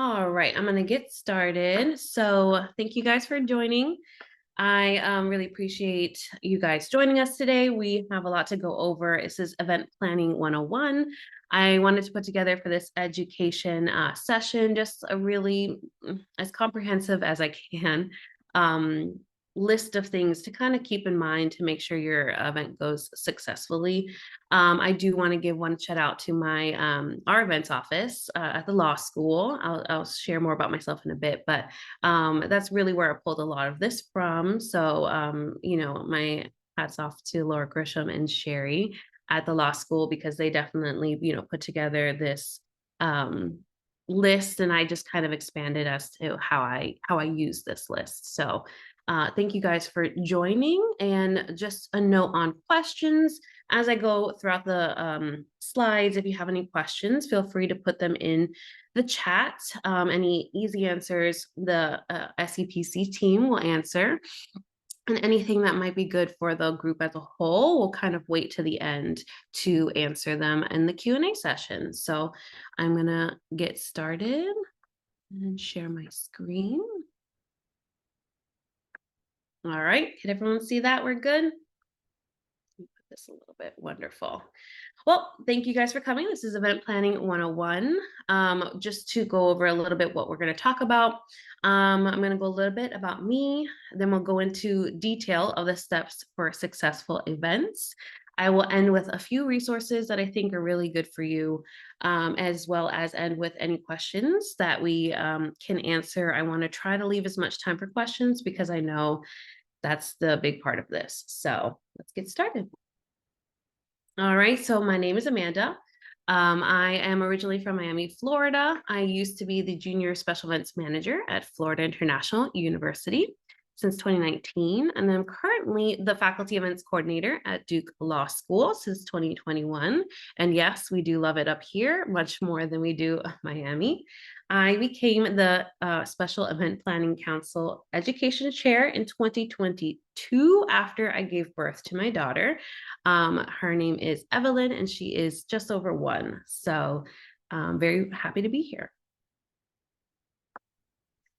All right, I'm going to get started. So, thank you guys for joining. I really appreciate you guys joining us today. We have a lot to go over. This is Event Planning 101. I wanted to put together for this education session just a really as comprehensive as I can um, list of things to kind of keep in mind to make sure your event goes successfully. I do want to give one shout out to my our events office at the law school. I'll share more about myself in a bit, but that's really where I pulled a lot of this from. So, my hats off to Laura Grisham and Sherry at the law school because they definitely, put together this um, list, and I just kind of expanded as to how I use this list. So, thank you guys for joining. And just a note on questions as I go throughout the slides. If you have any questions, feel free to put them in the chat. Any easy answers, the SEPC team will answer. And anything that might be good for the group as a whole, we'll kind of wait to the end to answer them in the Q&A session. So I'm going to get started and share my screen. All right, can everyone see that? We're good? This a little bit. Wonderful. Well, thank you guys for coming. This is Event Planning 101. Just to go over a little bit what we're going to talk about. I'm going to go a little bit about me, then we'll go into detail of the steps for successful events. I will end with a few resources that I think are really good for you, as well as end with any questions that we can answer. I want to try to leave as much time for questions because I know that's the big part of this. So let's get started. All right, so my name is Amanda. I am originally from Miami, Florida. I used to be the junior special events manager at Florida International University since 2019, and I'm currently the faculty events coordinator at Duke Law School since 2021. And yes, we do love it up here much more than we do Miami. I became the Special Event Planning Council Education Chair in 2022 after I gave birth to my daughter. Her name is Evelyn, and she is just over 1. So very happy to be here.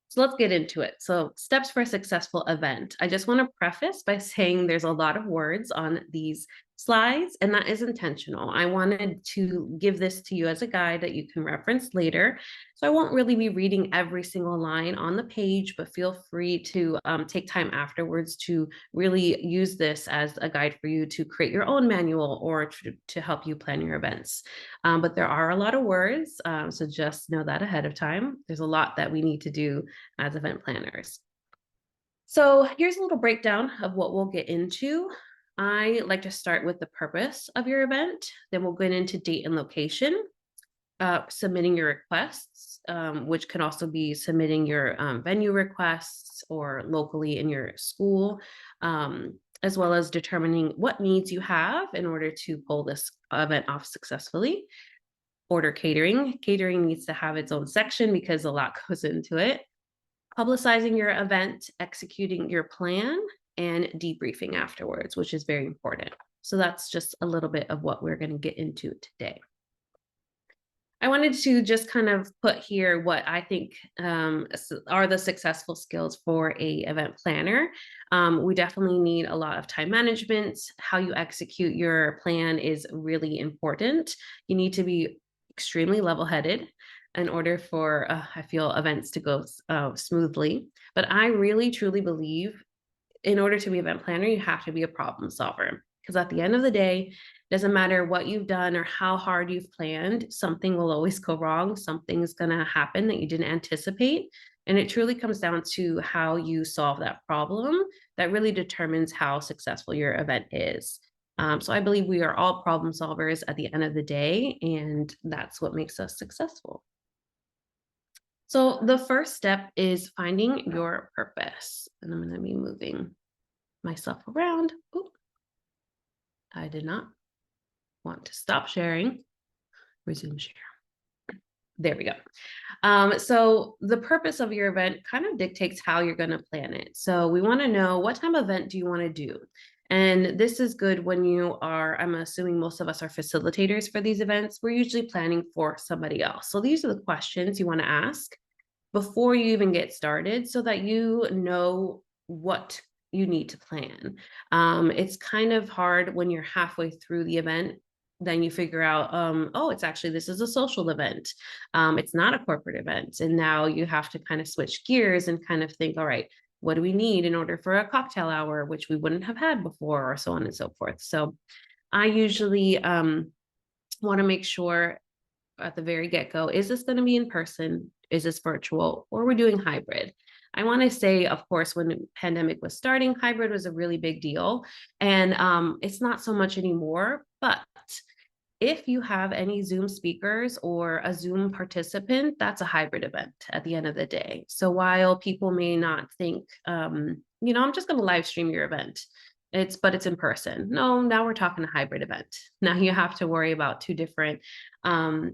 So let's get into it. So steps for a successful event. I just want to preface by saying there's a lot of words on these slides, and that is intentional. I wanted to give this to you as a guide that you can reference later. So I won't really be reading every single line on the page, but feel free to take time afterwards to really use this as a guide for you to create your own manual or to help you plan your events. But there are a lot of words, so just know that ahead of time. There's a lot that we need to do as event planners. So here's a little breakdown of what we'll get into. I like to start with the purpose of your event. Then we'll get into date and location, submitting your requests, which can also be submitting your venue requests or locally in your school, as well as determining what needs you have in order to pull this event off successfully. Order catering. Catering needs to have its own section because a lot goes into it. Publicizing your event, executing your plan, and debriefing afterwards, which is very important. So that's just a little bit of what we're going to get into today. I wanted to just kind of put here what I think are the successful skills for a event planner. We definitely need a lot of time management. How you execute your plan is really important. You need to be extremely level-headed in order for, I feel, events to go smoothly. But I really, truly believe in order to be an event planner, you have to be a problem solver. Because at the end of the day, it doesn't matter what you've done or how hard you've planned, something will always go wrong. Something's going to happen that you didn't anticipate. And it truly comes down to how you solve that problem that really determines how successful your event is. So I believe we are all problem solvers at the end of the day, and that's what makes us successful. So the first step is finding your purpose. And I'm going to be moving myself around. Ooh, I did not want to stop sharing. Resume share. There we go. So the purpose of your event kind of dictates how you're going to plan it. So we want to know, what type of event do you want to do? And this is good when you are, I'm assuming most of us are facilitators for these events. We're usually planning for somebody else. So these are the questions you want to ask. before you even get started so that you know what you need to plan. It's kind of hard when you're halfway through the event. Then you figure out, oh, it's actually, this is a social event. It's not a corporate event. And now you have to kind of switch gears and kind of think, all right, what do we need in order for a cocktail hour, which we wouldn't have had before, or so on and so forth. So I usually want to make sure at the very get-go, is this going to be in person? Is this virtual? Or we're doing hybrid? I want to say, of course, when the pandemic was starting, hybrid was a really big deal. And it's not so much anymore, but if you have any Zoom speakers or a Zoom participant, that's a hybrid event at the end of the day. So while people may not think, I'm just going to live stream your event, but it's in person. No, now we're talking a hybrid event. Now you have to worry about two different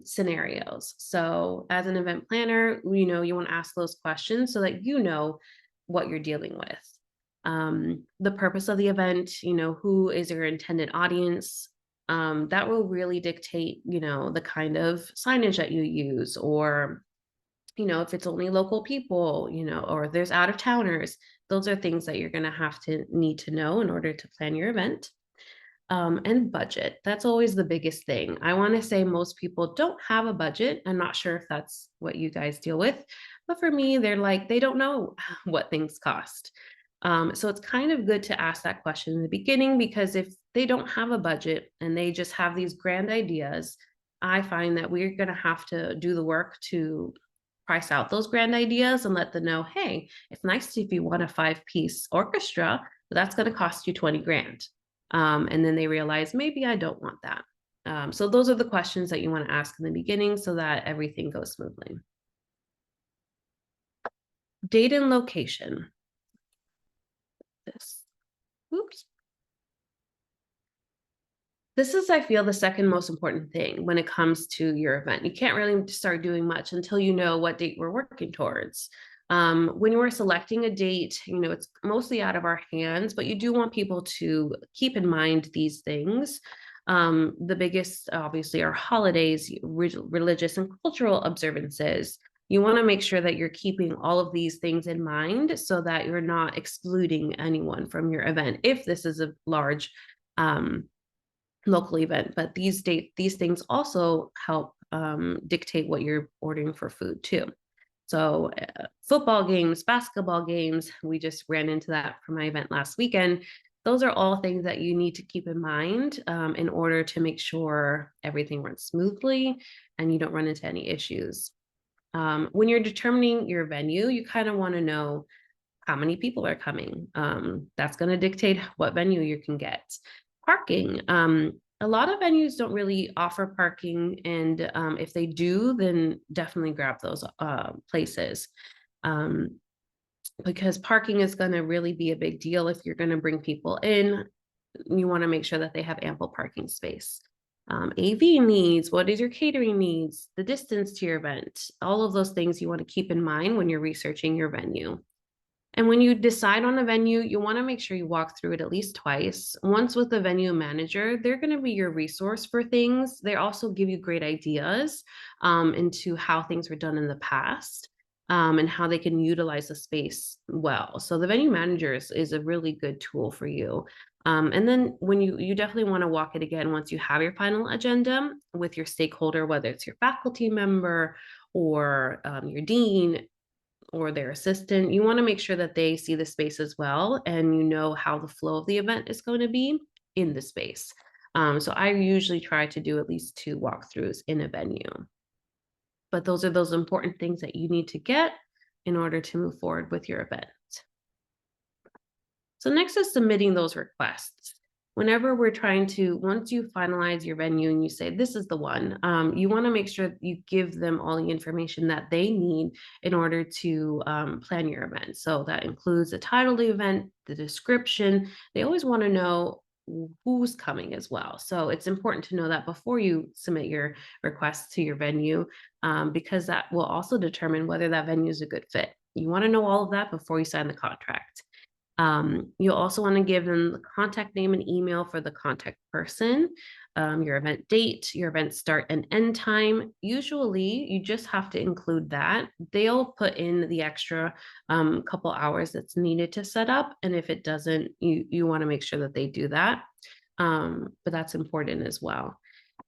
scenarios. So as an event planner, you want to ask those questions so that you know what you're dealing with. The purpose of the event, who is your intended audience, that will really dictate, the kind of signage that you use, or, if it's only local people, or there's out of towners, those are things that you're going to need to know in order to plan your event. And budget. That's always the biggest thing. I want to say most people don't have a budget. I'm not sure if that's what you guys deal with, but for me, they don't know what things cost. So it's kind of good to ask that question in the beginning, because if they don't have a budget and they just have these grand ideas, I find that we're going to have to do the work to price out those grand ideas and let them know, hey, it's nice if you want a 5-piece orchestra, but that's going to cost you 20 grand. And then they realize, maybe I don't want that. So those are the questions that you want to ask in the beginning so that everything goes smoothly. Date and location. Oops. This is, I feel, the second most important thing when it comes to your event. You can't really start doing much until you know what date we're working towards. When you are selecting a date, it's mostly out of our hands, but you do want people to keep in mind these things. The biggest, obviously, are holidays, religious and cultural observances. You want to make sure that you're keeping all of these things in mind so that you're not excluding anyone from your event if this is a large local event. But these things also help dictate what you're ordering for food too. So football games, basketball games, we just ran into that for my event last weekend. Those are all things that you need to keep in mind in order to make sure everything runs smoothly and you don't run into any issues. When you're determining your venue, you kind of want to know how many people are coming. That's going to dictate what venue you can get. Parking. A lot of venues don't really offer parking, and if they do, then definitely grab those places, because parking is going to really be a big deal. If you're going to bring people in, you want to make sure that they have ample parking space. AV needs, what is your catering needs, the distance to your event, all of those things you want to keep in mind when you're researching your venue. And when you decide on a venue, you want to make sure you walk through it at least twice. Once with the venue manager, they're going to be your resource for things. They also give you great ideas into how things were done in the past, and how they can utilize the space well. So the venue manager is a really good tool for you. And then when you definitely want to walk it again once you have your final agenda with your stakeholder, whether it's your faculty member or your dean or their assistant. You want to make sure that they see the space as well, and you know how the flow of the event is going to be in the space. So I usually try to do at least 2 walkthroughs in a venue. But those are those important things that you need to get in order to move forward with your event. So next is submitting those requests. Whenever we're once you finalize your venue and you say, this is the one, you want to make sure you give them all the information that they need in order to plan your event. So that includes the title of the event, the description. They always want to know who's coming as well. So it's important to know that before you submit your request to your venue, because that will also determine whether that venue is a good fit. You want to know all of that before you sign the contract. You'll also want to give them the contact name and email for the contact person. your event date, your event start and end time. Usually you just have to include that. They'll put in the extra couple hours that's needed to set up. And if it doesn't, you want to make sure that they do that. But that's important as well.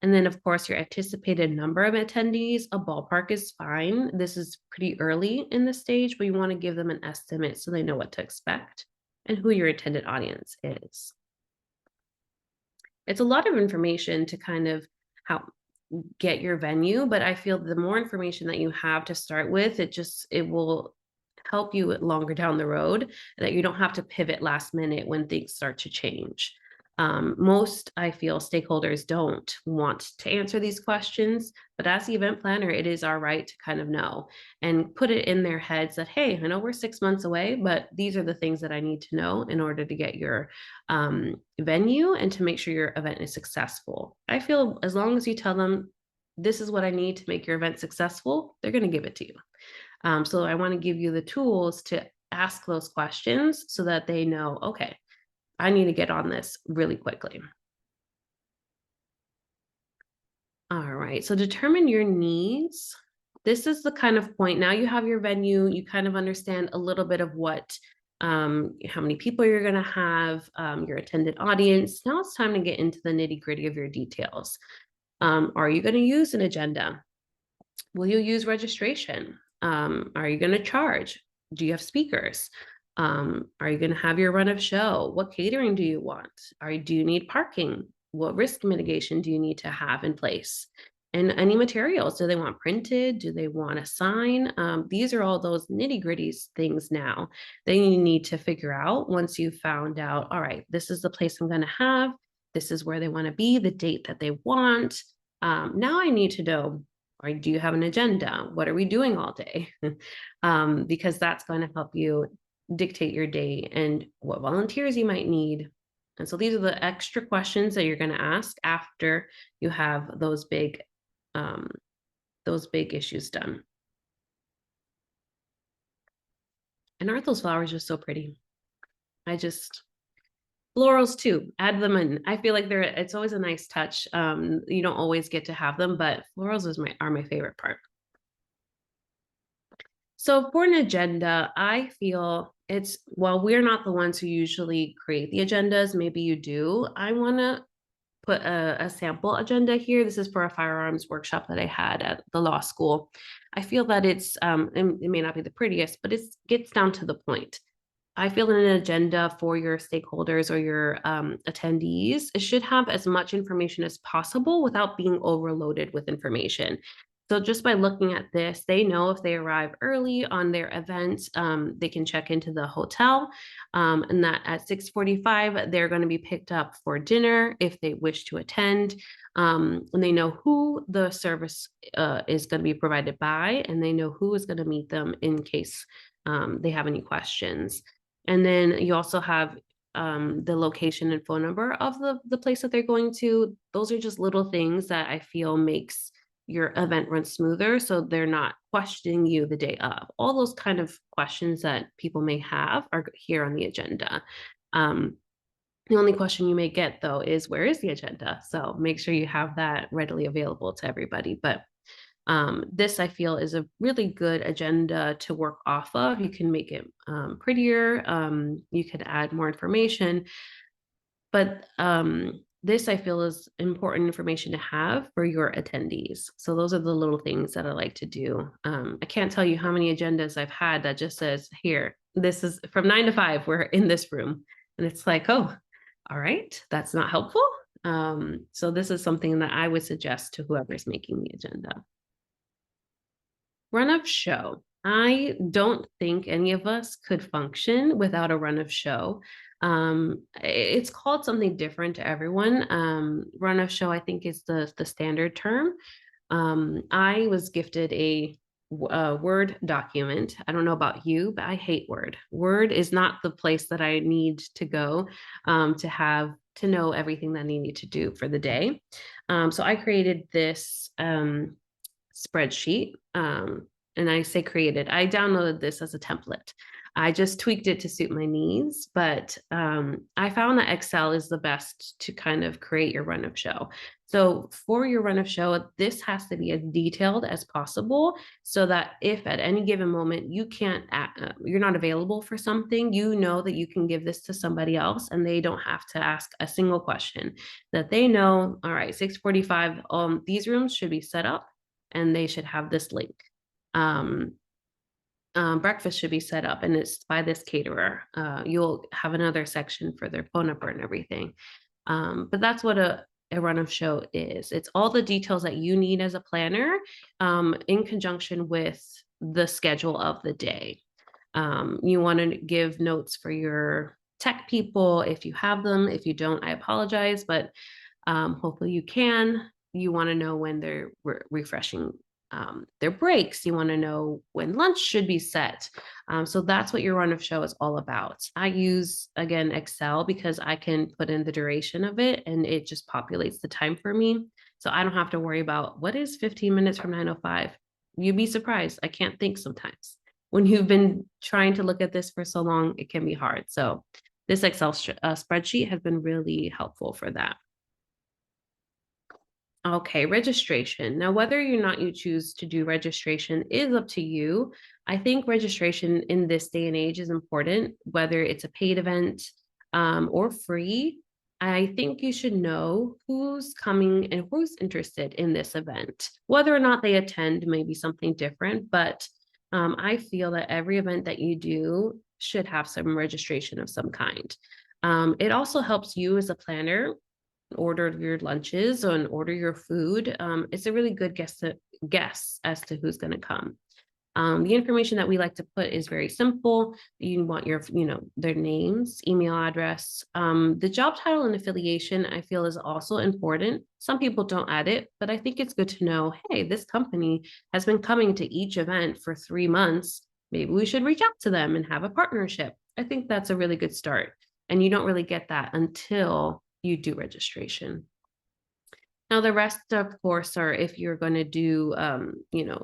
And then, of course, your anticipated number of attendees, a ballpark is fine. This is pretty early in the stage, but you want to give them an estimate so they know what to expect and who your intended audience is. It's a lot of information to kind of how get your venue, but I feel the more information that you have to start with, it will help you longer down the road, that you don't have to pivot last minute when things start to change. Most, I feel, stakeholders don't want to answer these questions, but as the event planner, it is our right to kind of know and put it in their heads that, hey, I know we're 6 months away, but these are the things that I need to know in order to get your venue and to make sure your event is successful. I feel as long as you tell them, this is what I need to make your event successful, they're going to give it to you. So I want to give you the tools to ask those questions so that they know, okay, I need to get on this really quickly. All right, so determine your needs. This is the kind of point, now you have your venue, you kind of understand a little bit of what, how many people you're gonna have, your attended audience. Now it's time to get into the nitty gritty of your details. Are you gonna use an agenda? Will you use registration? Are you gonna charge? Do you have speakers? Are you going to have your run of show? What catering do you want? Do you need parking? What risk mitigation do you need to have in place? And any materials, do they want printed? Do they want a sign? These are all those nitty gritty things now that you need to figure out once you've found out, all right, this is the place I'm going to have. This is where they want to be, the date that they want. Now I need to know, or do you have an agenda? What are we doing all day? Because that's going to help you dictate your day and what volunteers you might need. And so these are the extra questions that you're going to ask after you have those big issues done. And aren't those flowers just so pretty? Florals too, add them in. I feel like it's always a nice touch. You don't always get to have them, but florals are my favorite part. So for an agenda, I feel while we're not the ones who usually create the agendas, maybe you do. I want to put a sample agenda here. This is for a firearms workshop that I had at the law school. I feel that it may not be the prettiest, but it gets down to the point. I feel an agenda for your stakeholders or your attendees, it should have as much information as possible without being overloaded with information. So just by looking at this, they know if they arrive early on their event, they can check into the hotel, and that at 6:45, they're going to be picked up for dinner if they wish to attend. And they know who the service is going to be provided by, and they know who is going to meet them in case they have any questions. And then you also have the location and phone number of the place that they're going to. Those are just little things that I feel makes your event run smoother, so they're not questioning you the day of. All those kind of questions that people may have are here on the agenda. The only question you may get, though, is where is the agenda? So make sure you have that readily available to everybody. But this, I feel, is a really good agenda to work off of. You can make it prettier. You could add more information. But this, I feel, is important information to have for your attendees. So those are the little things that I like to do. I can't tell you how many agendas I've had that just says, here, this is from 9 to 5, we're in this room. And it's like, oh, all right, that's not helpful. So this is something that I would suggest to whoever's making the agenda. Run of show. I don't think any of us could function without a run of show. It's called something different to everyone. Run of show, I think, is the standard term. I was gifted a Word document. I don't know about you, but I hate Word. Word is not the place that I need to go to know everything that I need to do for the day. So I created this spreadsheet. And I say created, I downloaded this as a template. I just tweaked it to suit my needs, but I found that Excel is the best to kind of create your run of show. So for your run of show, this has to be as detailed as possible so that if at any given moment you can't, you're not available for something, you know that you can give this to somebody else and they don't have to ask a single question. That they know, all right, 6:45, these rooms should be set up and they should have this link. Breakfast should be set up and it's by this caterer. You'll have another section for their phone number and everything. But that's what a run of show is. It's all the details that you need as a planner in conjunction with the schedule of the day. You want to give notes for your tech people if you have them. If you don't, I apologize, but hopefully you can. You want to know when they're refreshing their breaks. You want to know when lunch should be set. So that's what your run of show is all about. I use, again, Excel because I can put in the duration of it and it just populates the time for me. So I don't have to worry about what is 15 minutes from 9:05. You'd be surprised. I can't think sometimes. When you've been trying to look at this for so long, it can be hard. So this Excel spreadsheet has been really helpful for that. Okay, registration. Now, whether or not you choose to do registration is up to you. I think registration in this day and age is important, whether it's a paid event or free. I think you should know who's coming and who's interested in this event. Whether or not they attend may be something different, but I feel that every event that you do should have some registration of some kind. It also helps you as a planner order your lunches and order your food. It's a really good guess as to who's going to come. The information that we like to put is very simple. You want your, their names, email address. The job title and affiliation, I feel, is also important. Some people don't add it, but I think it's good to know, hey, this company has been coming to each event for 3 months. Maybe we should reach out to them and have a partnership. I think that's a really good start. And you don't really get that until you do registration. Now, the rest, of course, are if you're going to do,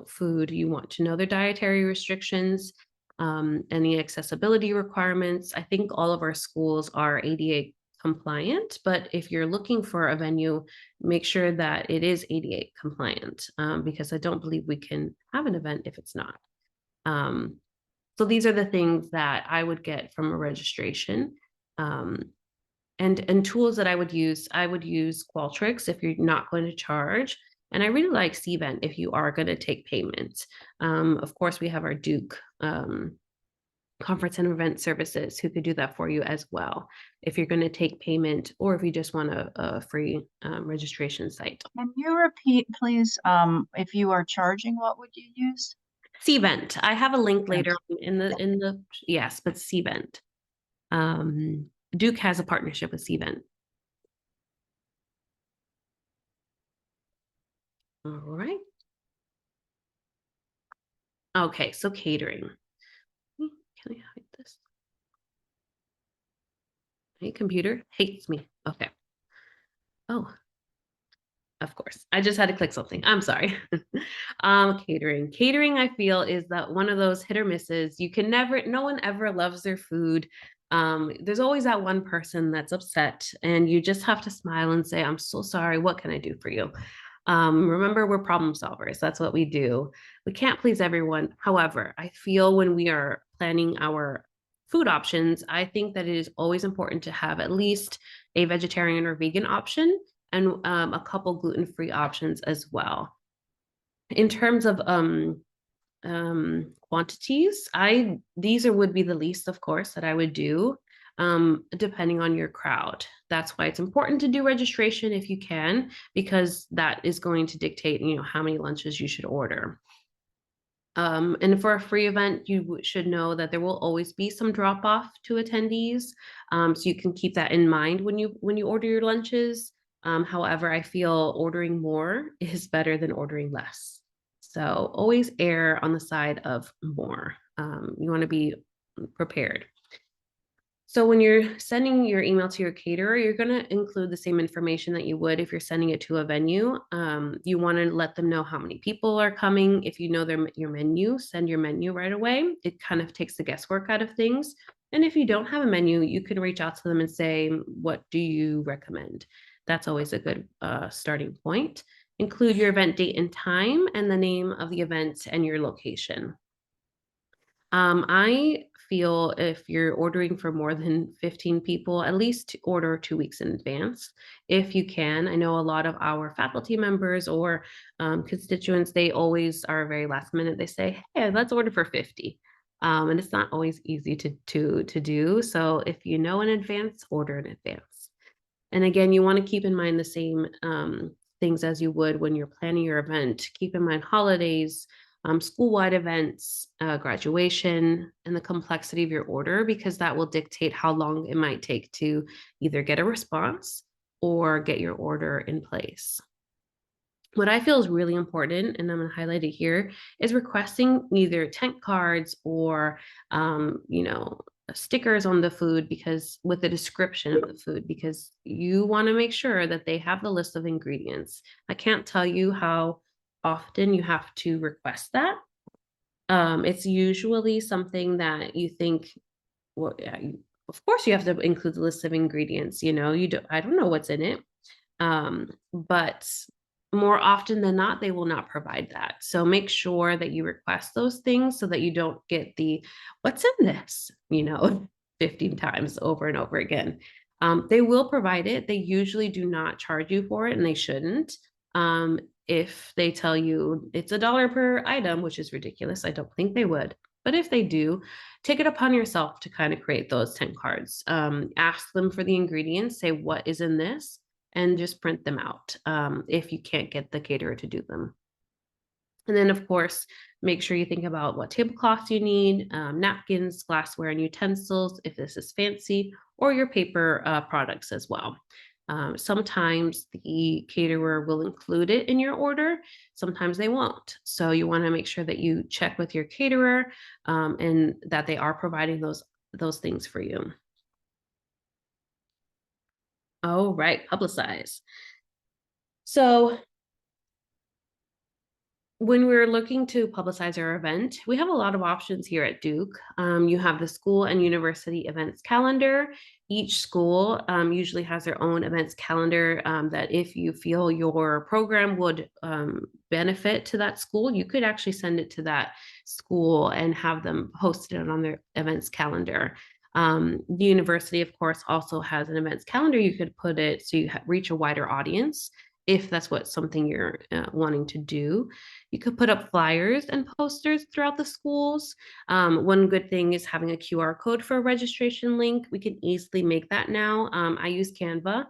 food, you want to know their dietary restrictions, any accessibility requirements. I think all of our schools are ADA compliant, but if you're looking for a venue, make sure that it is ADA compliant, because I don't believe we can have an event if it's not. So these are the things that I would get from a registration. And tools that I would use Qualtrics if you're not going to charge. And I really like Cvent if you are going to take payments. Of course, we have our Duke conference and event services who could do that for you as well if you're going to take payment or if you just want a free registration site. Can you repeat, please, if you are charging, what would you use? Cvent. I have a link later in the yes, but Cvent. Duke has a partnership with Cvent. All right. Okay, so catering. Can I hide this? My computer hates me. Okay. Oh, of course. I just had to click something. I'm sorry. Catering. Catering, I feel, is that one of those hit or misses. No one ever loves their food. There's always that one person that's upset, and you just have to smile and say, I'm so sorry. What can I do for you? Remember, we're problem solvers. That's what we do. We can't please everyone. However, I feel when we are planning our food options, I think that it is always important to have at least a vegetarian or vegan option and a couple gluten-free options as well. In terms of quantities, would be the least, of course, that I would do, depending on your crowd. That's why it's important to do registration if you can, because that is going to dictate, how many lunches you should order. And for a free event, you should know that there will always be some drop off to attendees. So you can keep that in mind when you order your lunches. However, I feel ordering more is better than ordering less. So always err on the side of more. You want to be prepared. So when you're sending your email to your caterer, you're going to include the same information that you would if you're sending it to a venue. You want to let them know how many people are coming. If you know your menu, send your menu right away. It kind of takes the guesswork out of things. And if you don't have a menu, you can reach out to them and say, what do you recommend? That's always a good starting point. Include your event date and time and the name of the event and your location. I feel if you're ordering for more than 15 people, at least order 2 weeks in advance if you can. I know a lot of our faculty members or constituents, they always are very last minute. They say, hey, let's order for 50. And it's not always easy to do. So if you know in advance, order in advance. And again, you want to keep in mind the same things as you would when you're planning your event. Keep in mind holidays, school-wide events, graduation, and the complexity of your order, because that will dictate how long it might take to either get a response or get your order in place. What I feel is really important, and I'm going to highlight it here, is requesting either tent cards or, stickers on the food, because with the description of the food, because you want to make sure that they have the list of ingredients. I can't tell you how often you have to request that. It's usually something that you think, well, yeah, of course you have to include the list of ingredients. I don't know what's in it. But more often than not, they will not provide that. So make sure that you request those things so that you don't get the what's in this, 15 times over and over again. They will provide it. They usually do not charge you for it, and they shouldn't. If they tell you it's $1 per item, which is ridiculous, I don't think they would. But if they do, take it upon yourself to kind of create those 10 cards. Ask them for the ingredients, say what is in this, and just print them out if you can't get the caterer to do them. And then, of course, make sure you think about what tablecloths you need, napkins, glassware, and utensils, if this is fancy, or your paper products as well. Sometimes the caterer will include it in your order. Sometimes they won't. So you want to make sure that you check with your caterer and that they are providing those things for you. All right, publicize. So when we're looking to publicize our event, we have a lot of options here at Duke. You have the school and university events calendar. Each school usually has their own events calendar that if you feel your program would benefit to that school, you could actually send it to that school and have them post it on their events calendar. The university, of course, also has an events calendar. You could put it so you reach a wider audience if that's what something you're wanting to do. You could put up flyers and posters throughout the schools. One good thing is having a QR code for a registration link. We can easily make that now. I use Canva.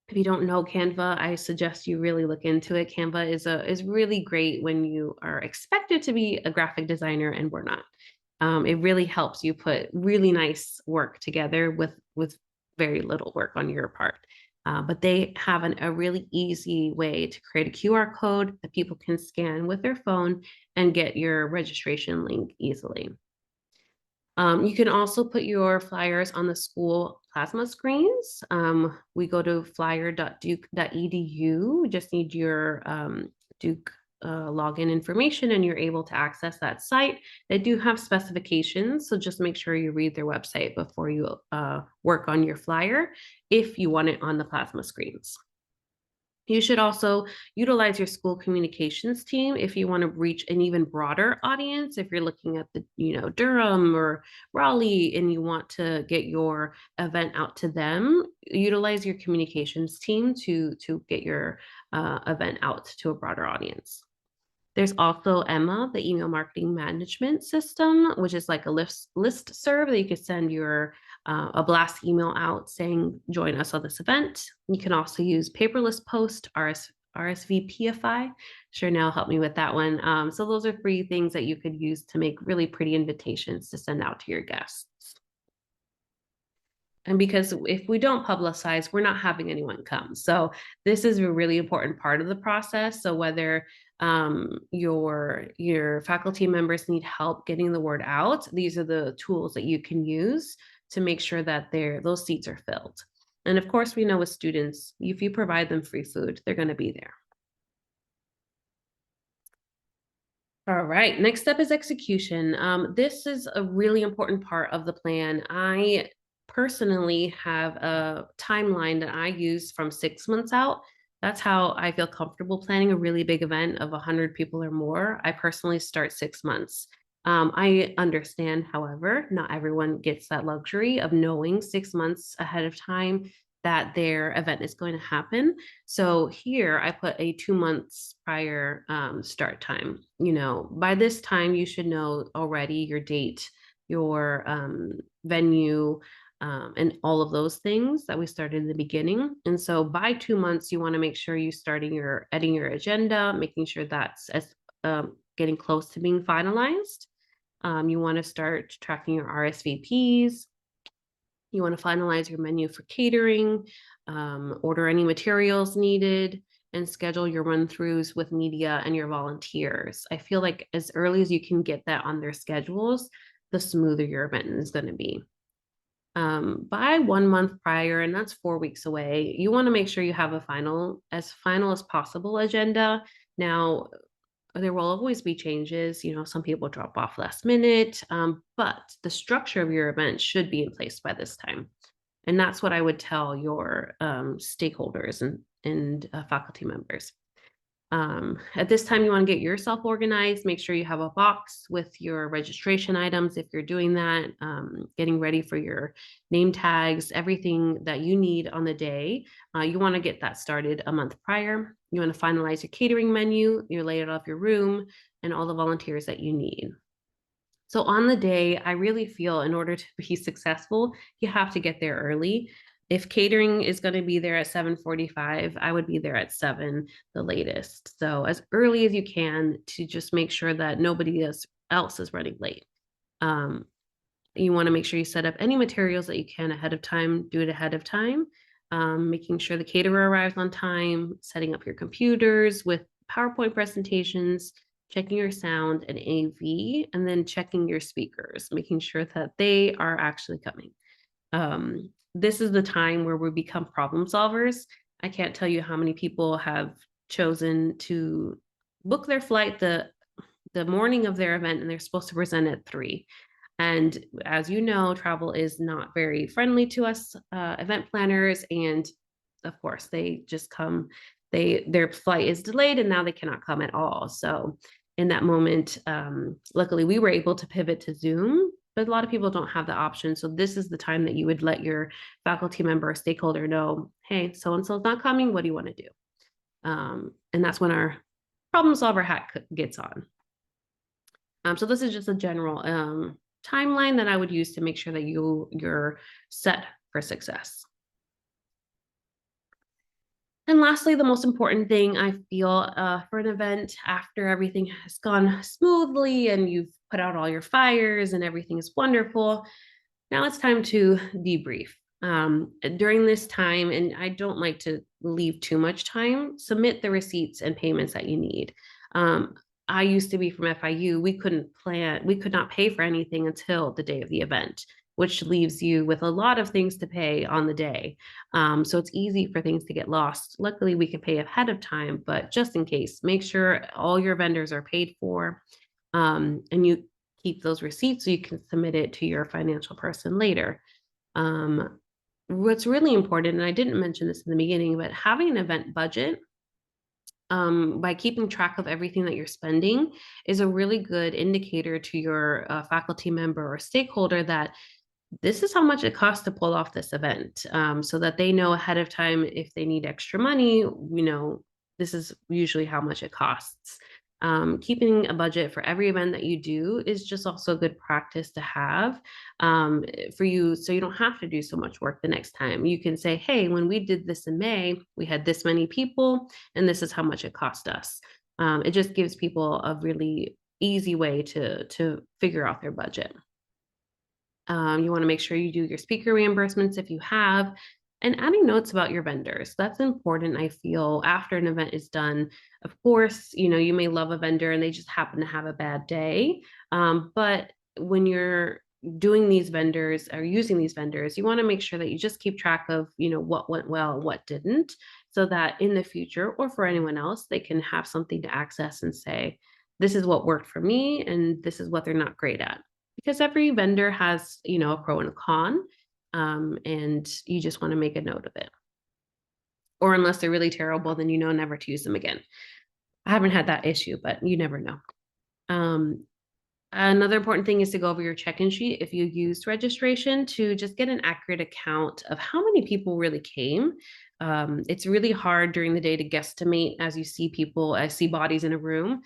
If you don't know Canva, I suggest you really look into it. Canva is really great when you are expected to be a graphic designer and we're not. It really helps you put really nice work together with very little work on your part. But they have a really easy way to create a QR code that people can scan with their phone and get your registration link easily. You can also put your flyers on the school plasma screens. We go to flyer.duke.edu. We just need your Duke login information and you're able to access that site. They do have specifications, so just make sure you read their website before you work on your flyer if you want it on the plasma screens. You should also utilize your school communications team if you want to reach an even broader audience. If you're looking at the, Durham or Raleigh and you want to get your event out to them, utilize your communications team to get your event out to a broader audience. There's also Emma, the email marketing management system, which is like a list serve that you could send your a blast email out saying, join us on this event. You can also use paperless post, RSVPify. Chanel helped me with that one. So those are 3 things that you could use to make really pretty invitations to send out to your guests. And because if we don't publicize, we're not having anyone come. So this is a really important part of the process. So whether your faculty members need help getting the word out, these are the tools that you can use to make sure that those seats are filled. And of course, we know with students, if you provide them free food, they're going to be there. All right, next step is execution. This is a really important part of the plan. I personally have a timeline that I use from 6 months out. That's how I feel comfortable planning a really big event of 100 people or more. I personally start 6 months. I understand, however, not everyone gets that luxury of knowing 6 months ahead of time that their event is going to happen. So here I put a 2 months prior start time. By this time, you should know already your date, your venue, and all of those things that we started in the beginning. And so by 2 months, you want to make sure you starting your editing your agenda, making sure that's as getting close to being finalized. You want to start tracking your RSVPs. You want to finalize your menu for catering, order any materials needed, and schedule your run throughs with media and your volunteers. I feel like as early as you can get that on their schedules, the smoother your event is going to be. By 1 month prior, and that's 4 weeks away, you want to make sure you have a final as possible agenda. Now, there will always be changes. Some people drop off last minute, but the structure of your event should be in place by this time. And that's what I would tell your stakeholders and faculty members. At this time, you want to get yourself organized. Make sure you have a box with your registration items if you're doing that, getting ready for your name tags, everything that you need on the day. You want to get that started a month prior. You want to finalize your catering menu, your layout of your room, and all the volunteers that you need. So on the day, I really feel in order to be successful, you have to get there early. If catering is going to be there at 7:45, I would be there at 7, the latest. So as early as you can to just make sure that nobody else is running late. Um, you want to make sure you set up any materials that you can ahead of time, do it ahead of time, making sure the caterer arrives on time, setting up your computers with PowerPoint presentations, checking your sound and AV, and then checking your speakers, making sure that they are actually coming. This is the time where we become problem solvers. I can't tell you how many people have chosen to book their flight the morning of their event and they're supposed to present at 3. And as you know, travel is not very friendly to us event planners. And of course, they just come, their flight is delayed and now they cannot come at all. So in that moment, luckily we were able to pivot to Zoom, but a lot of people don't have the option. So this is the time that you would let your faculty member or stakeholder know, hey, so-and-so is not coming. What do you want to do? And that's when our problem solver hat gets on. So this is just a general timeline that I would use to make sure that you're set for success. And lastly, the most important thing I feel for an event after everything has gone smoothly and you've put out all your fires and everything is wonderful, now it's time to debrief. During this time, and I don't like to leave too much time, submit the receipts and payments that you need. I used to be from FIU. We could not pay for anything until the day of the event, which leaves you with a lot of things to pay on the day. So it's easy for things to get lost. Luckily, we can pay ahead of time, but just in case, make sure all your vendors are paid for, and you keep those receipts so you can submit it to your financial person later. What's really important, and I didn't mention this in the beginning, but having an event budget, by keeping track of everything that you're spending, is a really good indicator to your faculty member or stakeholder that this is how much it costs to pull off this event, so that they know ahead of time if they need extra money, this is usually how much it costs. Keeping a budget for every event that you do is just also a good practice to have, for you, so you don't have to do so much work the next time. You can say, hey, when we did this in May, we had this many people, and this is how much it cost us. It just gives people a really easy way to figure out their budget. You want to make sure you do your speaker reimbursements if you have, and adding notes about your vendors. That's important, I feel, after an event is done. Of course, you may love a vendor and they just happen to have a bad day. But when you're doing these vendors or using these vendors, you want to make sure that you just keep track of, what went well, what didn't, so that in the future or for anyone else, they can have something to access and say, this is what worked for me and this is what they're not great at. Because every vendor has, a pro and a con. and you just want to make a note of it. Or unless they're really terrible, then you know never to use them again. I haven't had that issue, but you never know. Um, Another important thing is to go over your check-in sheet if you used registration to just get an accurate account of how many people really came. It's really hard during the day to guesstimate as you see people, I see bodies in a room.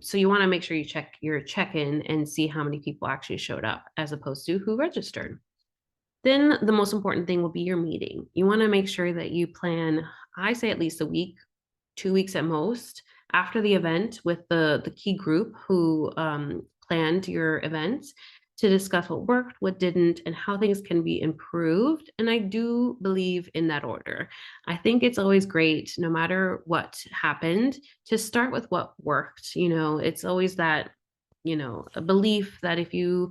So you want to make sure you check your check-in and see how many people actually showed up as opposed to who registered. Then the most important thing will be your meeting. You want to make sure that you plan, I say at least a week, 2 weeks at most after the event with the key group who planned your events to discuss what worked, what didn't, and how things can be improved. And I do believe in that order. I think it's always great, no matter what happened, to start with what worked. It's always that, a belief that if you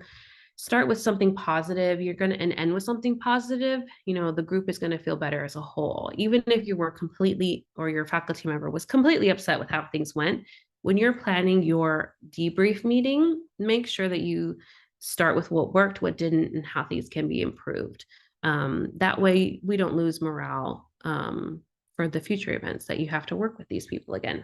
start with something positive, you're going to and end with something positive, the group is going to feel better as a whole. Even if you were completely, or your faculty member was completely upset with how things went, when you're planning your debrief meeting, make sure that you start with what worked, what didn't, and how things can be improved. That way we don't lose morale for the future events that you have to work with these people again.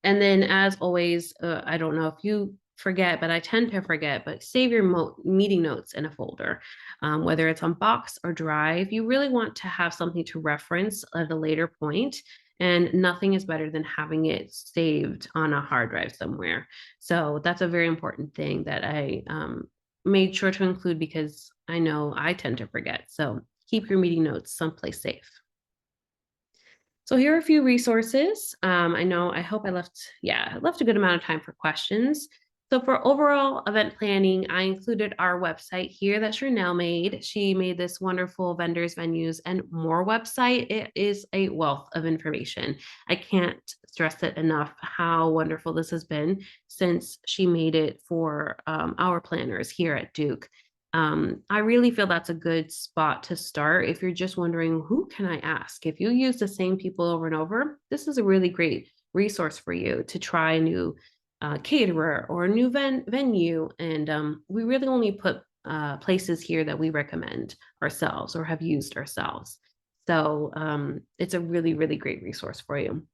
And then, as always, I don't know if you forget, but I tend to forget, but save your meeting notes in a folder, whether it's on Box or Drive. You really want to have something to reference at a later point, and nothing is better than having it saved on a hard drive somewhere. So that's a very important thing that I made sure to include because I know I tend to forget. So keep your meeting notes someplace safe. So here are a few resources. I hope I left a good amount of time for questions. So for overall event planning, I included our website here that Chanel made. She made this wonderful vendors, venues, and more website. It is a wealth of information. I can't stress it enough how wonderful this has been since she made it for our planners here at Duke. I really feel that's a good spot to start if you're just wondering, who can I ask? If you use the same people over and over, this is a really great resource for you to try a new caterer or a new venue. And we really only put places here that we recommend ourselves or have used ourselves. So it's a really, really great resource for you.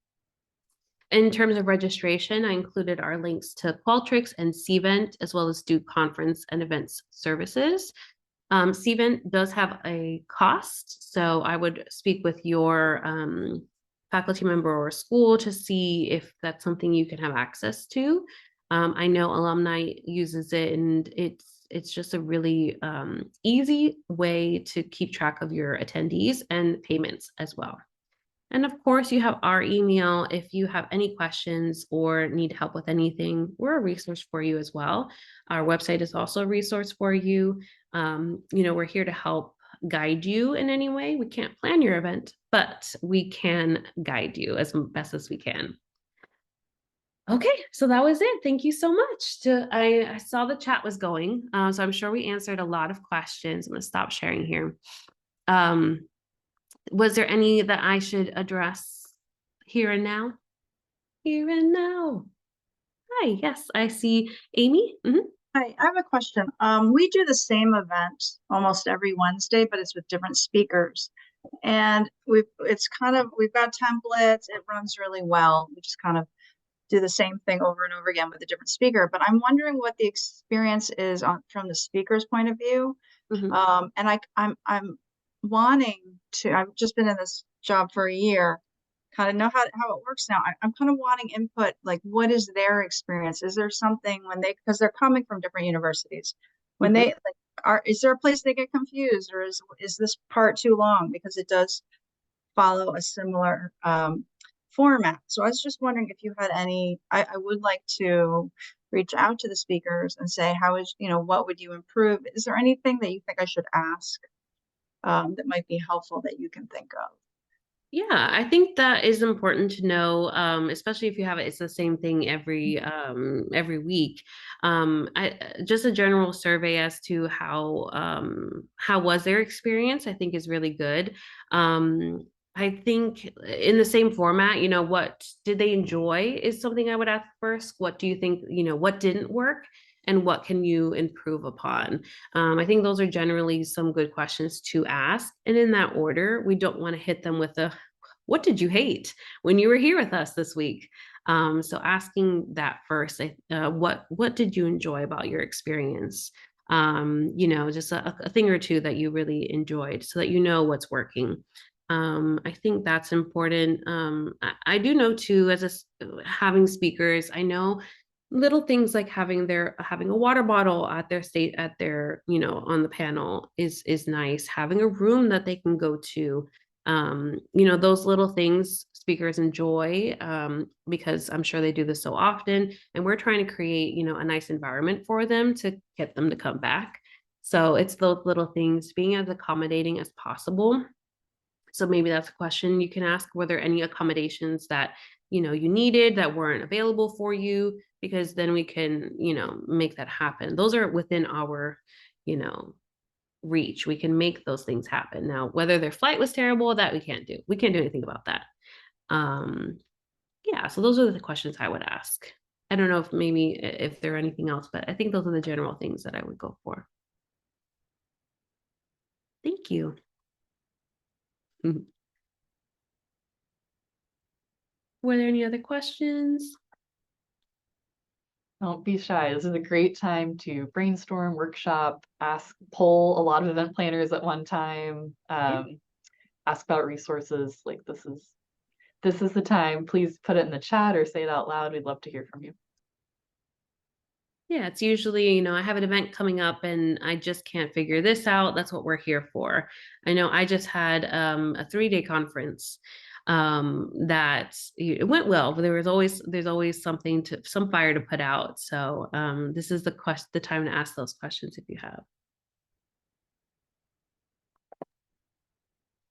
In terms of registration, I included our links to Qualtrics and Cvent, as well as Duke Conference and Events Services. Cvent does have a cost, so I would speak with your faculty member or school to see if that's something you can have access to. I know alumni uses it, and it's just a really easy way to keep track of your attendees and payments as well. And of course, you have our email. If you have any questions or need help with anything, we're a resource for you as well. Our website is also a resource for you. We're here to help guide you in any way. We can't plan your event, but we can guide you as best as we can. Okay, so that was it. Thank you so much. I saw the chat was going, so I'm sure we answered a lot of questions. I'm going to stop sharing here. Was there any that I should address here and now? Here and now. Hi, yes, I see Amy. Hi, I have a question. We do the same event almost every Wednesday, but it's with different speakers. And we've got templates, it runs really well. We just kind of do the same thing over and over again with a different speaker. But I'm wondering what the experience is from the speaker's point of view. And I'm wanting to, I've just been in this job for a year, kind of know how it works now. I'm kind of wanting input, like what is their experience? Is there something because they're coming from different universities, when they is there a place they get confused, or is this part too long? Because it does follow a similar format. So I was just wondering if you had any, I would like to reach out to the speakers and say, what would you improve? Is there anything that you think I should ask that might be helpful that you can think of? Yeah, I think that is important to know, especially if you have it's the same thing every week. Just a general survey as to how was their experience, I think is really good. I think in the same format, what did they enjoy is something I would ask first. What do you think, what didn't work and what can you improve upon? I think those are generally some good questions to ask. And in that order, we don't want to hit them with a, what did you hate when you were here with us this week? So asking that first, what did you enjoy about your experience? Just a thing or two that you really enjoyed so that you know what's working. I think that's important. I do know too, having speakers, I know little things like having a water bottle at their state at their on the panel is nice. Having a room that they can go to, those little things speakers enjoy, because I'm sure they do this so often, and we're trying to create a nice environment for them to get them to come back. So it's those little things, being as accommodating as possible. So maybe that's a question you can ask. Were there any accommodations that, you needed that weren't available for you? Because then we can, make that happen. Those are within our, you know, reach. We can make those things happen. Now, whether their flight was terrible, that we can't do. We can't do anything about that. Um, yeah, so those are the questions I would ask. I don't know if there are anything else, but I think those are the general things that I would go for. Thank you. Were there any other questions? Don't be shy. This is a great time to brainstorm, workshop, poll a lot of event planners at one time, ask about resources. Like this is the time. Please put it in the chat or say it out loud. We'd love to hear from you. Yeah, it's usually, I have an event coming up and I just can't figure this out. That's what we're here for. I know I just had a 3-day conference that it went well, but there's always some fire to put out. So this is the time to ask those questions if you have.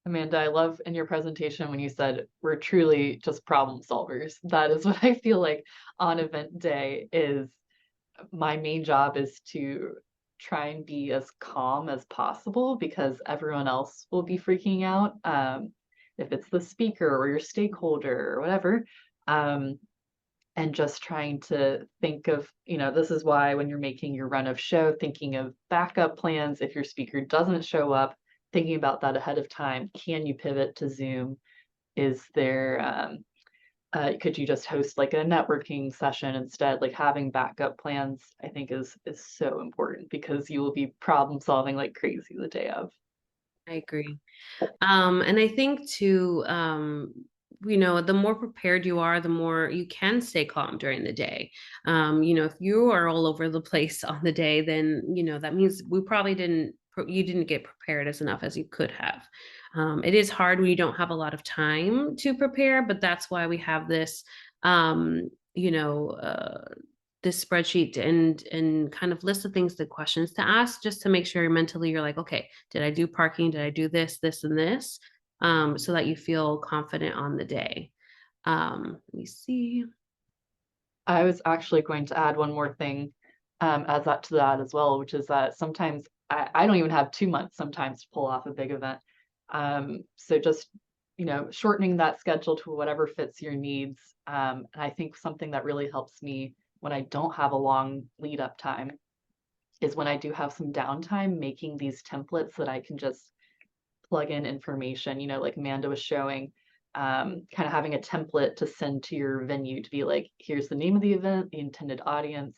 Amanda, I love in your presentation when you said we're truly just problem solvers. That is what I feel like on event day is my main job is to try and be as calm as possible because everyone else will be freaking out. If it's the speaker or your stakeholder or whatever. And just trying to think of, this is why when you're making your run of show, thinking of backup plans, if your speaker doesn't show up, thinking about that ahead of time. Can you pivot to Zoom? Is there, could you just host like a networking session instead? Like having backup plans, I think is so important because you will be problem solving like crazy the day of. I agree. And I think too, the more prepared you are, the more you can stay calm during the day. If you are all over the place on the day, then, that means you didn't get prepared as enough as you could have. It is hard when you don't have a lot of time to prepare, but that's why we have this, this spreadsheet and kind of list of things, the questions to ask, just to make sure mentally you're like, okay, did I do parking? Did I do this, and this? So that you feel confident on the day. Let me see. I was actually going to add one more thing as that to that as well, which is that sometimes I don't even have 2 months sometimes to pull off a big event. So just, shortening that schedule to whatever fits your needs. And I think something that really helps me when I don't have a long lead up time is when I do have some downtime, making these templates that I can just plug in information, like Amanda was showing, kind of having a template to send to your venue to be like, here's the name of the event, the intended audience,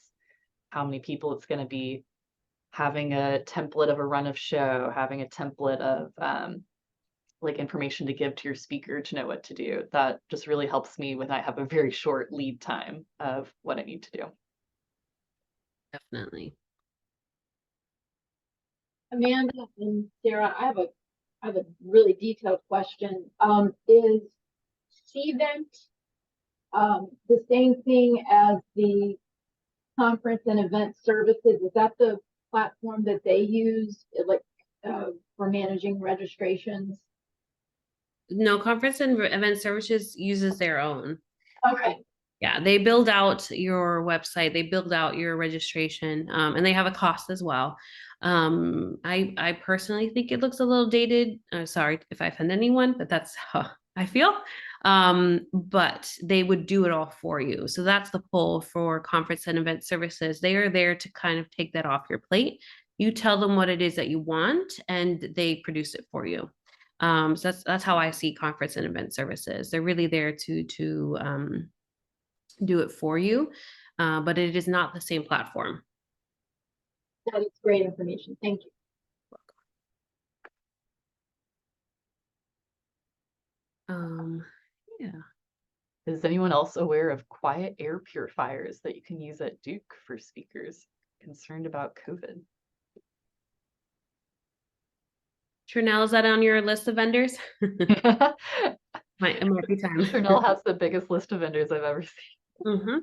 how many people it's going to be, having a template of a run of show, having a template of like information to give to your speaker to know what to do. That just really helps me when I have a very short lead time of what I need to do. Definitely. Amanda and Sarah, I have a really detailed question. Is Cvent the same thing as the conference and event services? Is that the platform that they use, like for managing registrations? No, conference and event services uses their own. Okay. Yeah, they build out your website, they build out your registration, and they have a cost as well. I personally think it looks a little dated. Sorry if I offend anyone, but that's how I feel. But they would do it all for you. So that's the pull for conference and event services. They are there to kind of take that off your plate. You tell them what it is that you want, and they produce it for you. So that's how I see conference and event services. They're really there to do it for you, but it is not the same platform. That is great information. Thank you. Yeah. Is anyone else aware of quiet air purifiers that you can use at Duke for speakers concerned about COVID? Trinell, is that on your list of vendors? It might be time. Chanel has the biggest list of vendors I've ever seen. Mm-hmm.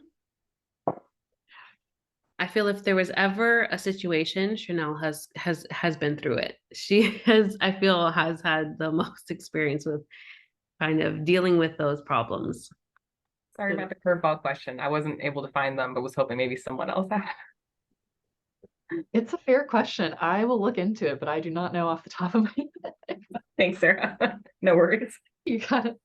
I feel if there was ever a situation, Chanel has been through it. She has, I feel, has had the most experience with kind of dealing with those problems. Sorry about the curveball question. I wasn't able to find them, but was hoping maybe someone else had. It's a fair question. I will look into it, but I do not know off the top of my head. Thanks, Sarah. No worries. You got it.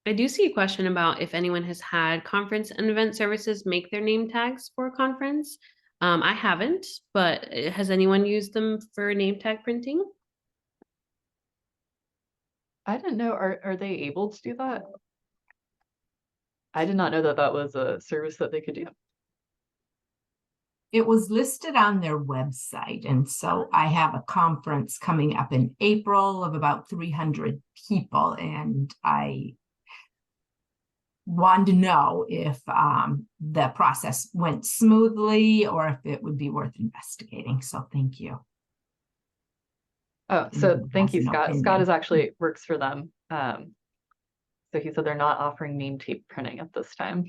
I do see a question about if anyone has had conference and event services make their name tags for a conference. I haven't, but has anyone used them for name tag printing? I didn't know. Are they able to do that? I did not know that that was a service that they could do. It was listed on their website. And so I have a conference coming up in April of about 300 people. And I wanted to know if the process went smoothly or if it would be worth investigating. So thank you. Oh, so Who thank has you, an Scott. Scott opinion? is actually works for them. So he said they're not offering name tape printing at this time.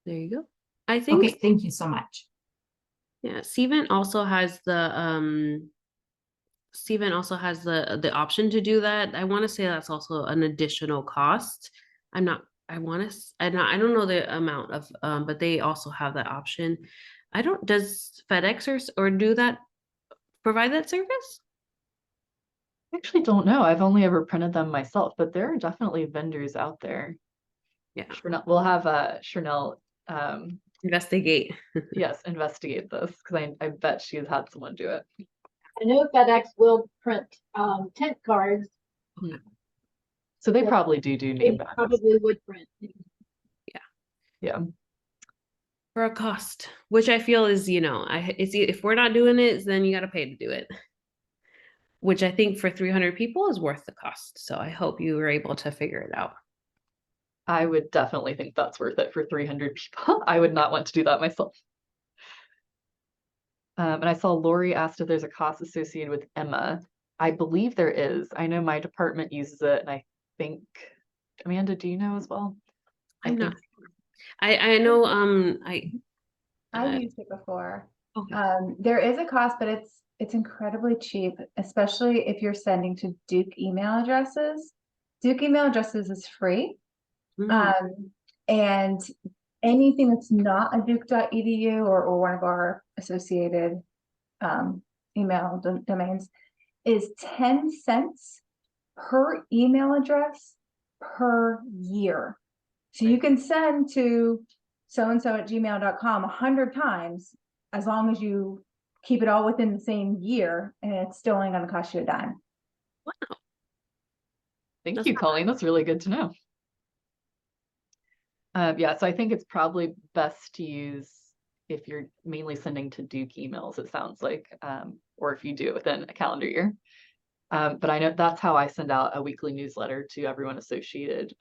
There you go. I think, Okay, thank you so much. yeah, Cvent also has the option to do that. I want to say that's also an additional cost. I don't know the amount of, but they also have that option. Does FedEx or do that, provide that service? I actually don't know. I've only ever printed them myself, but there are definitely vendors out there. Yeah, We'll have Chanel investigate. yes, investigate this because I bet she's had someone do it. I know FedEx will print tent cards. So they Yeah. probably do They name tags. probably would print. Yeah. For a cost, which I feel is, if we're not doing it, then you got to pay to do it. Which I think for 300 people is worth the cost. So I hope you were able to figure it out. I would definitely think that's worth it for 300 people. I would not want to do that myself. And I saw Lori asked if there's a cost associated with Emma. I believe there is. I know my department uses it, and I think, Amanda, do you know as well? I'm not. I know. I've used it before. Okay. There is a cost, but it's incredibly cheap, especially if you're sending to Duke email addresses. Duke email addresses is free. And anything that's not a duke.edu or one of our associated email domains is 10 cents per email address per year. So you can send to so-and-so@gmail.com 100 times as long as you keep it all within the same year, and it's still only going to cost you a dime. Wow. Thank you, Colleen. That's really good to know. Yeah, so I think it's probably best to use if you're mainly sending to Duke emails, it sounds like, or if you do it within a calendar year. But I know that's how I send out a weekly newsletter to everyone associated.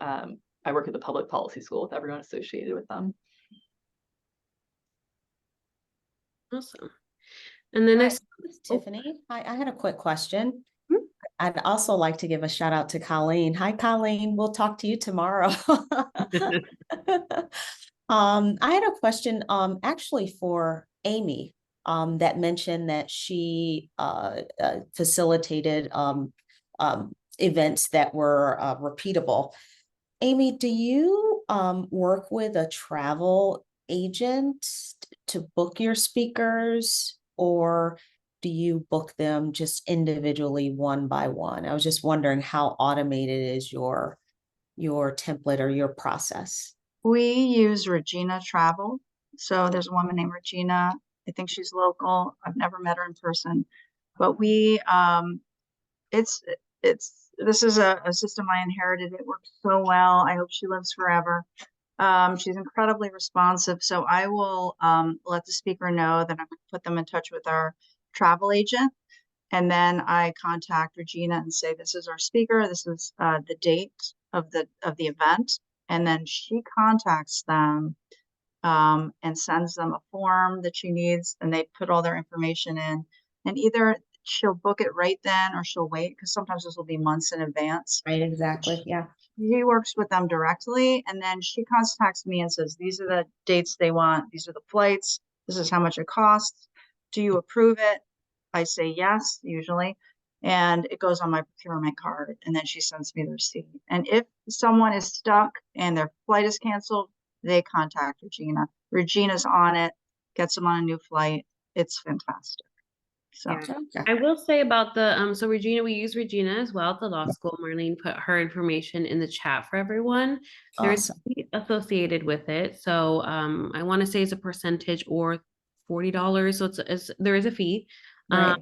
I work at the public policy school with everyone associated with them. Awesome. And then Tiffany, I had a quick question. I'd also like to give a shout out to Colleen. Hi, Colleen. We'll talk to you tomorrow. I had a question actually for Amy that mentioned that she facilitated events that were repeatable. Amy, do you work with a travel agent to book your speakers, or do you book them just individually one by one? I was just wondering how automated is your template or your process? We use Regina Travel. So there's a woman named Regina. I think she's local. I've never met her in person, but it's this is a system I inherited. It works so well. I hope she lives forever. She's incredibly responsive. So I will let the speaker know that I'm going to put them in touch with our travel agent. And then I contact Regina and say, this is our speaker. This is the date of the event. And then she contacts them and sends them a form that she needs, and they put all their information in. And either she'll book it right then or she'll wait, because sometimes this will be months in advance. Right, exactly. Yeah. He works with them directly, and then she contacts me and says, these are the dates they want. These are the flights. This is how much it costs. Do you approve it? I say yes, usually. And it goes on my procurement card, and then she sends me the receipt. And if someone is stuck and their flight is canceled, they contact Regina. Regina's on it, gets them on a new flight. It's fantastic. So Yeah. I will say about the so Regina, we use Regina as well at the law school. Marlene put her information in the chat for everyone. There's Awesome. a fee associated with it. So I want to say it's a percentage or $40. So there is a fee. Right.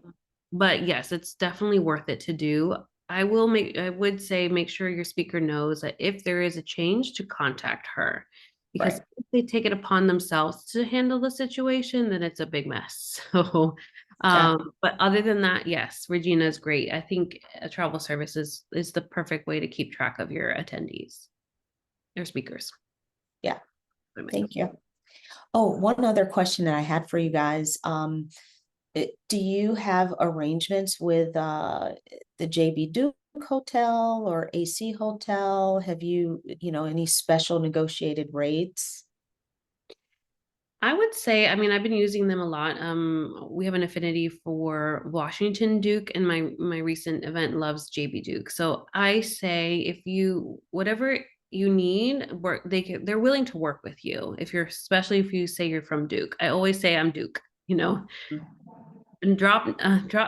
But yes, it's definitely worth it to do. I would say make sure your speaker knows that if there is a change, to contact her, because Right. if they take it upon themselves to handle the situation, then it's a big mess. So Yeah. but other than that, yes, Regina is great. I think a travel service is the perfect way to keep track of your attendees, your speakers. Yeah. Thank you. Oh, one other question that I had for you guys. Do you have arrangements with the JB Duke Hotel or AC Hotel? Have you, any special negotiated rates? I would say, I mean, I've been using them a lot. We have an affinity for Washington Duke, and my recent event loves JB Duke. So I say, if you whatever you need, they're willing to work with you. Especially if you say you're from Duke. I always say I'm Duke, and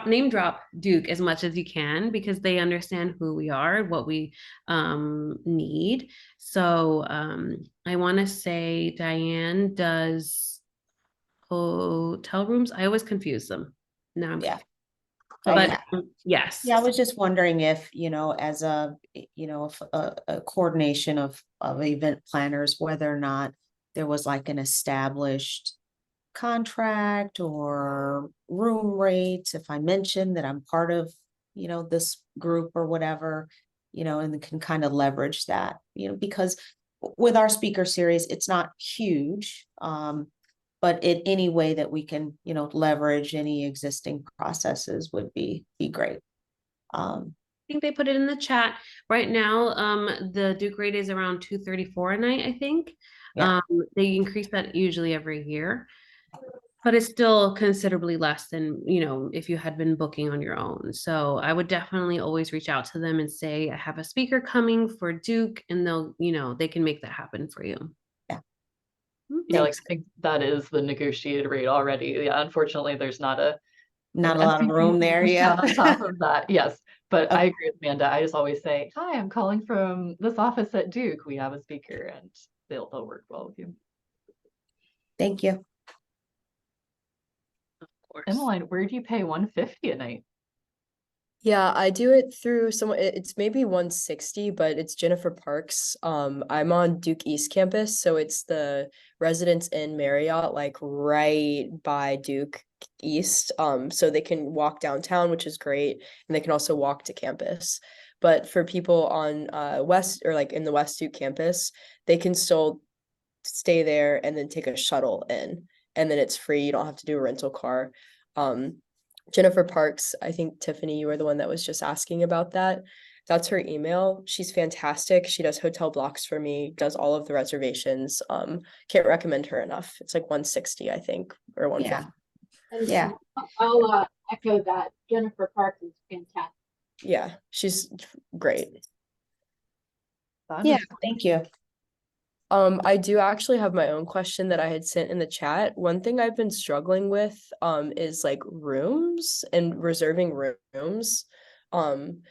name drop Duke as much as you can, because they understand who we are, what we need. So I want to say Diane does hotel rooms. I always confuse them. Now I'm Yeah. but Okay. yes. Yeah, I was just wondering if, as a coordination of event planners, whether or not there was like an established contract or room rates, if I mentioned that I'm part of, this group or whatever, and can kind of leverage that, because with our speaker series, it's not huge, but in any way that we can, leverage any existing processes would be great. I think they put it in the chat right now. The Duke rate is around $234 a night, I think. Yeah. They increase that usually every year, but it's still considerably less than, if you had been booking on your own. So I would definitely always reach out to them and say, I have a speaker coming for Duke, and they'll, they can make that happen for you. Yeah. Yeah, like I think that is the negotiated rate already. Yeah, unfortunately, there's not a lot of room there. Yeah. On top of that, yes. But Okay. I agree with Amanda. I just always say, "Hi, I'm calling from this office at Duke. We have a speaker," and they'll work well with you. Thank you. Of course. Emmeline, where do you pay $150 a night? Yeah, I do it through someone. It's maybe 160, but it's Jennifer Parks. I'm on Duke East campus, so it's the Residence Inn Marriott, like right by Duke East. So they can walk downtown, which is great, and they can also walk to campus. But for people on West, or like in the West Duke campus, they can still stay there and then take a shuttle in, and then it's free. You don't have to do a rental car. Jennifer Parks, I think Tiffany, you were the one that was just asking about that. That's her email. She's fantastic. She does hotel blocks for me, does all of the reservations. Can't recommend her enough. It's like 160, I think, or 150. Yeah. I'll echo that. Jennifer Parks is fantastic. Yeah, she's great. Yeah, thank you. I do actually have my own question that I had sent in the chat. One thing I've been struggling with is like rooms and reserving rooms. Um,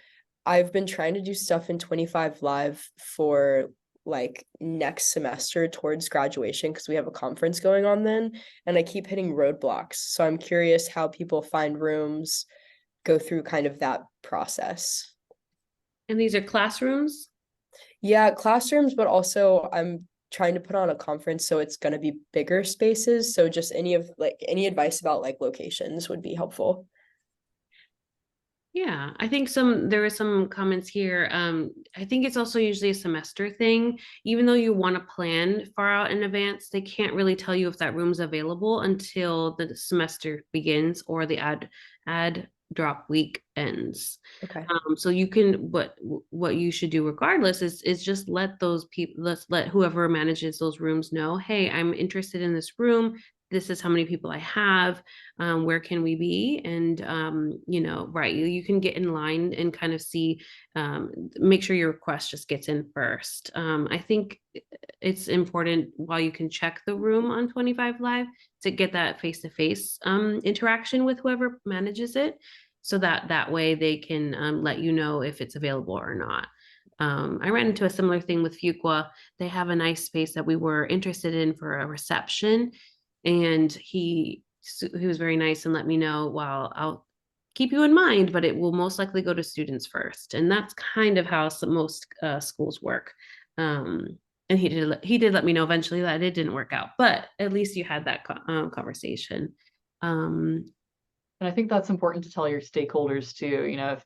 I've been trying to do stuff in 25 Live for like next semester towards graduation because we have a conference going on then, and I keep hitting roadblocks. So I'm curious how people find rooms, go through kind of that process. And these are classrooms? Yeah, classrooms, but also I'm trying to put on a conference, so it's going to be bigger spaces. So just any advice about like locations would be helpful. Yeah, I think there were some comments here. I think it's also usually a semester thing. Even though you want to plan far out in advance, they can't really tell you if that room's available until the semester begins or the ad drop week ends. Okay. So you can, what you should do regardless is just let those people, let's let whoever manages those rooms know, hey, I'm interested in this room. This is how many people I have. Where can we be? And right, you can get in line and kind of see, make sure your request just gets in first. I think it's important while you can check the room on 25 Live to get that face-to-face interaction with whoever manages it, so that way they can let you know if it's available or not. I ran into a similar thing with Fuqua. They have a nice space that we were interested in for a reception, and he was very nice and let me know, well, I'll keep you in mind, but it will most likely go to students first. And that's kind of how most schools work. And he did let me know eventually that it didn't work out, but at least you had that conversation. And I think that's important to tell your stakeholders too, if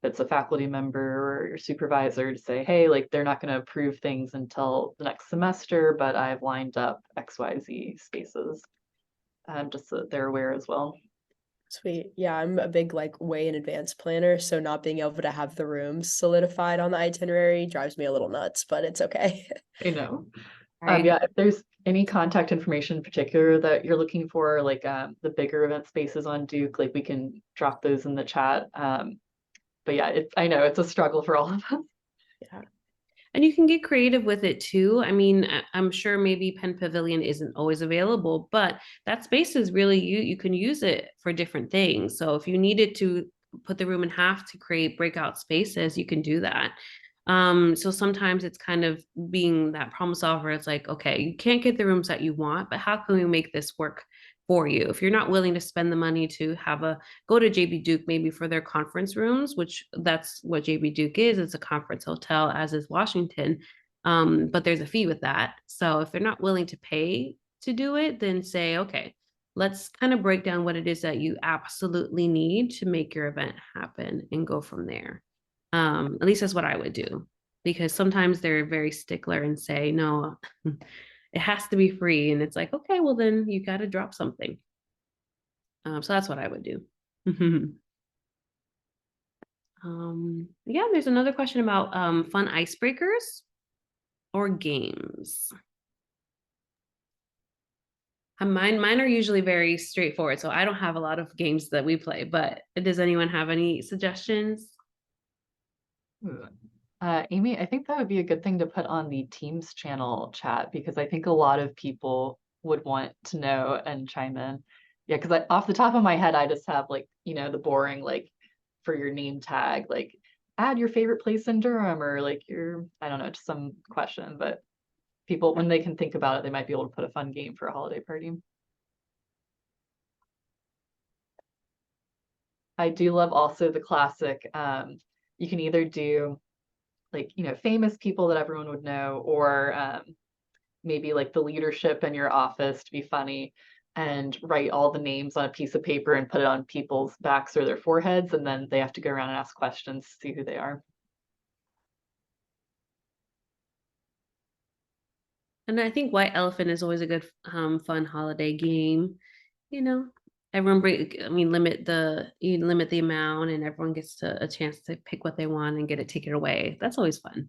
it's a faculty member or your supervisor, to say, hey, like they're not going to approve things until the next semester, but I've lined up XYZ spaces. Just so that they're aware as well. Sweet. Yeah, I'm a big like way in advance planner, so not being able to have the rooms solidified on the itinerary drives me a little nuts, but it's okay. I know. Right. Yeah, if there's any contact information in particular that you're looking for, like the bigger event spaces on Duke, like we can drop those in the chat. But yeah, I know it's a struggle for all of us. Yeah. And you can get creative with it too. I mean, I'm sure maybe Penn Pavilion isn't always available, but that space is really you can use it for different things. So if you needed to put the room in half to create breakout spaces, you can do that. So sometimes it's kind of being that problem solver. It's like, okay, you can't get the rooms that you want, but how can we make this work for you? If you're not willing to spend the money to go to JB Duke maybe for their conference rooms, which that's what JB Duke is. It's a conference hotel, as is Washington. But there's a fee with that. So if they're not willing to pay to do it, then say, okay, let's kind of break down what it is that you absolutely need to make your event happen and go from there. At least that's what I would do, because sometimes they're very stickler and say, no, it has to be free. And it's like, okay, well, then you got to drop something. So that's what I would do. Yeah, there's another question about fun icebreakers or games. Mine are usually very straightforward, so I don't have a lot of games that we play, but does anyone have any suggestions? Amy, I think that would be a good thing to put on the Teams channel chat, because I think a lot of people would want to know and chime in. Yeah, because off the top of my head, I just have like, the boring, like for your name tag, like add your favorite place in Durham, or like I don't know, just some question. But people, when they can think about it, they might be able to put a fun game for a holiday party. I do love also the classic, you can either do like, famous people that everyone would know, or maybe like the leadership in your office to be funny, and write all the names on a piece of paper and put it on people's backs or their foreheads, and then they have to go around and ask questions to see who they are. And I think White Elephant is always a good fun holiday game. Everyone you limit the amount, and everyone gets a chance to pick what they want and get a ticket away. That's always fun.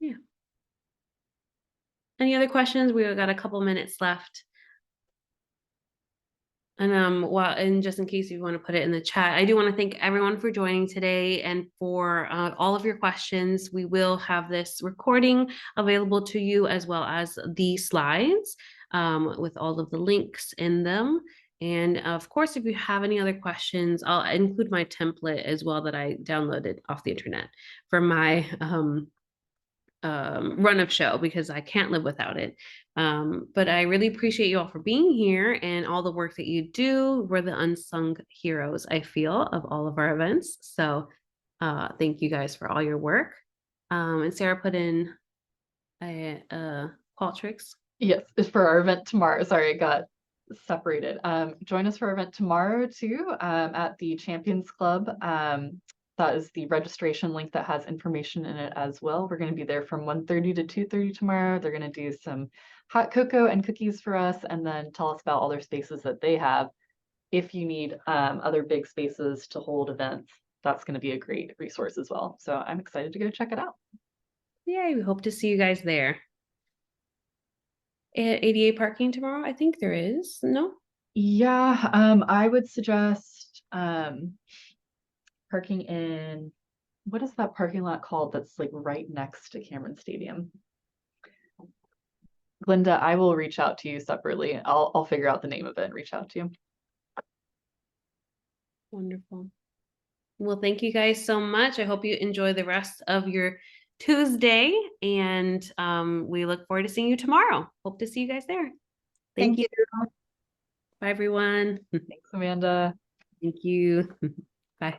Yeah. Any other questions? We've got a couple minutes left. Well, and just in case you want to put it in the chat, I do want to thank everyone for joining today and for all of your questions. We will have this recording available to you as well as the slides with all of the links in them. And of course, if you have any other questions, I'll include my template as well that I downloaded off the internet for my run of show, because I can't live without it. But I really appreciate you all for being here and all the work that you do. We're the unsung heroes, I feel, of all of our events. So thank you guys for all your work. And Sarah put in Qualtrics. Yes, it's for our event tomorrow. Sorry, it got separated. Join us for our event tomorrow too, at the Champions Club. That is the registration link that has information in it as well. We're going to be there from 1:30 to 2:30 tomorrow. They're going to do some hot cocoa and cookies for us, and then tell us about all their spaces that they have. If you need other big spaces to hold events, that's going to be a great resource as well. So I'm excited to go check it out. Yay, we hope to see you guys there. ADA parking tomorrow? I think there is. No? Yeah, I would suggest parking in, what is that parking lot called that's like right next to Cameron Stadium? Glinda, I will reach out to you separately. I'll figure out the name of it and reach out to you. Wonderful. Well, thank you guys so much. I hope you enjoy the rest of your Tuesday, and we look forward to seeing you tomorrow. Hope to see you guys there. Thank you. Bye, everyone. Thanks, Amanda. Thank you. Bye.